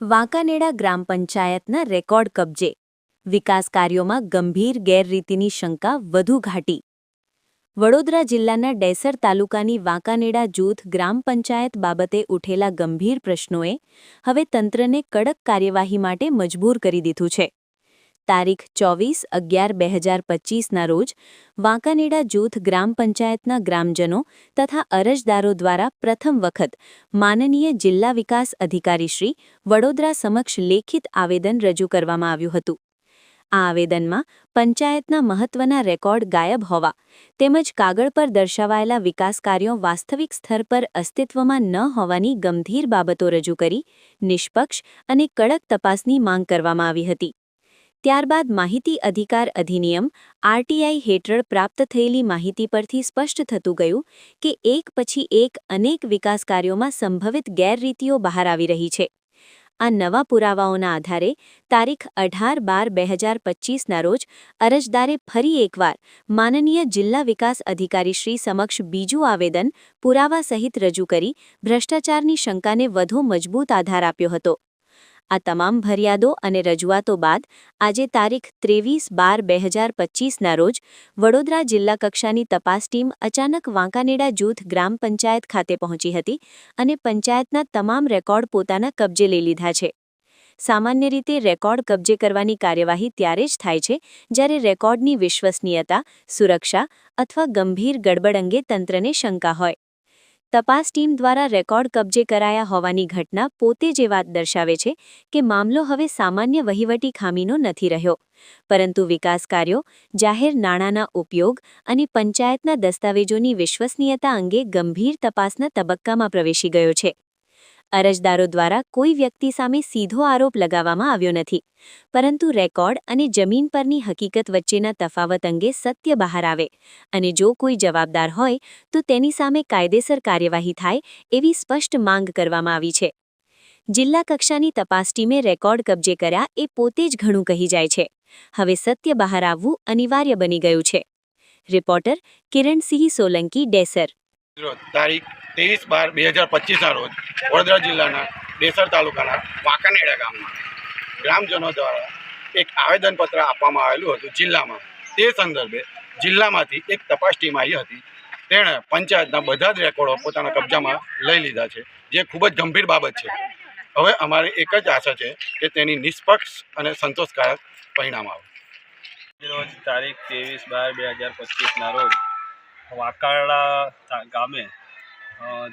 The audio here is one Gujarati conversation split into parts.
વાંકાનેડા ગ્રામ પંચાયતના રેકોર્ડ કબજે. વિકાસ કાર્યોમાં ગંભીર ગેરરીતિની શંકા વધુ ઘાટી. વડોદરા જિલ્લાના ડેસર તાલુકાની વાંકાનેડા જૂથ ગ્રામ પંચાયત બાબતે ઉઠેલા ગંભીર પ્રશ્નોએ હવે તંત્રને કડક કાર્યવાહી માટે મજબૂર કરી દીધું છે. તારીખ 24/11/2025ના રોજ વાંકાનેડા જૂથ ગ્રામ પંચાયતના ગ્રામજનો તથા અરજદારો દ્વારા પ્રથમ વખત માનનીય જિલ્લા વિકાસ અધિકારી શ્રી વડોદરા સમક્ષ લેખિત આવેદન રજૂ કરવામાં આવ્યું હતું. આ આવેદનમાં પંચાયતના મહત્વના રેકોર્ડ ગાયબ હોવા તેમજ કાગળ પર દર્શાવાયેલા વિકાસ કાર્યો વાસ્તવિક સ્તર પર અસ્તિત્વમાં ન હોવાની ગંભીર બાબતો રજૂ કરી નિષ્પક્ષ અને કડક તપાસની માંગ કરવામાં આવી હતી. ત્યારબાદ માહિતી અધિકાર અધિનિયમ આરટીઆઈ હેઠળ પ્રાપ્ત થયેલી માહિતી પરથી સ્પષ્ટ થતું ગયું કે એક પછી એક અનેક વિકાસ કાર્યોમાં સંભવિત ગેરરીતિઓ બહાર આવી રહી છે. આ નવા પુરાવાઓના આધારે તારીખ 18/12/2025ના રોજ અરજદારે ફરી એકવાર માનનીય જિલ્લા વિકાસ અધિકારી શ્રી સમક્ષ બીજું આવેદન પુરાવા સહિત રજૂ કરી ભ્રષ્ટાચારની શંકાને વધુ મજબૂત આધાર આપ્યો હતો. આ તમામ ફરિયાદો અને રજૂઆતો બાદ આજે તારીખ 23/12/2025ના રોજ વડોદરા જિલ્લા કક્ષાની તપાસ ટીમ અચાનક વાંકાનેડા જૂથ ગ્રામ પંચાયત ખાતે પહોંચી હતી અને પંચાયતના તમામ રેકોર્ડ પોતાના કબજે લઈ લીધા છે. સામાન્ય રીતે રેકોર્ડ કબજે કરવાની કાર્યવાહી ત્યારે જ થાય છે જ્યારે રેકોર્ડની વિશ્વસનીયતા, સુરક્ષા અથવા ગંભીર ગડબડ અંગે તંત્રને શંકા હોય. તપાસ ટીમ દ્વારા રેકોર્ડ કબજે કરાયા હોવાની ઘટના પોતે જ એ વાત દર્શાવે છે કે મામલો હવે સામાન્ય વહીવટી ખામીનો નથી રહ્યો, પરંતુ વિકાસ કાર્યો, જાહેર નાણાંના ઉપયોગ અને પંચાયતના દસ્તાવેજોની વિશ્વસનીયતા અંગે ગંભીર તપાસના તબક્કામાં પ્રવેશી ગયો છે. અરજદારો દ્વારા કોઈ વ્યક્તિ સામે સીધો આરોપ લગાવવામાં આવ્યો નથી, પરંતુ રેકોર્ડ અને જમીન પરની હકીકત વચ્ચેના તફાવત અંગે સત્ય બહાર આવે અને જો કોઈ જવાબદાર હોય તો તેની સામે કાયદેસર કાર્યવાહી થાય એવી સ્પષ્ટ માંગ કરવામાં આવી છે. જિલ્લા કક્ષાની તપાસ ટીમે રેકોર્ડ કબજે કર્યા એ પોતે જ ઘણું કહી જાય છે. હવે સત્ય બહાર આવવું અનિવાર્ય બની ગયું છે. રિપોર્ટર કિરણસિંહ સોલંકી, ડેસર. તારીખ 23/12/2025ના રોજ વડોદરા જિલ્લાના ડેસર તાલુકાના વાંકાનેડા ગામમાં ગ્રામજનો દ્વારા એક આવેદનપત્ર આપવામાં આવેલું હતું જિલ્લામાં. તે સંદર્ભે જિલ્લામાંથી એક તપાસ ટીમ આવી હતી. તેણે પંચાયતના બધા જ રેકોર્ડો પોતાના કબજામાં લઈ લીધા છે, જે ખૂબ જ ગંભીર બાબત છે. હવે અમારે એક જ આશા છે કે તેની નિષ્પક્ષ અને સંતોષકારક પરિણામ આવે. રોજ તારીખ 23/12/2025ના રોજ વાંકાનેડા ગામે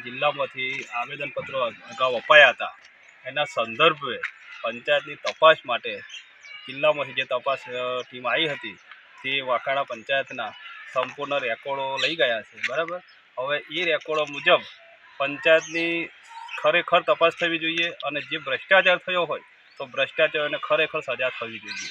જિલ્લામાંથી આવેદનપત્રો અગાઉ અપાયા હતા. એના સંદર્ભે પંચાયતની તપાસ માટે જિલ્લામાંથી જે તપાસ ટીમ આવી હતી તે વાંકાનેડા પંચાયતના સંપૂર્ણ રેકોર્ડો લઈ ગયા છે. બરાબર. હવે એ રેકોર્ડો મુજબ પંચાયતની ખરેખર તપાસ થવી જોઈએ અને જે ભ્રષ્ટાચાર થયો હોય તો ભ્રષ્ટાચારને ખરેખર સજા થવી જોઈએ.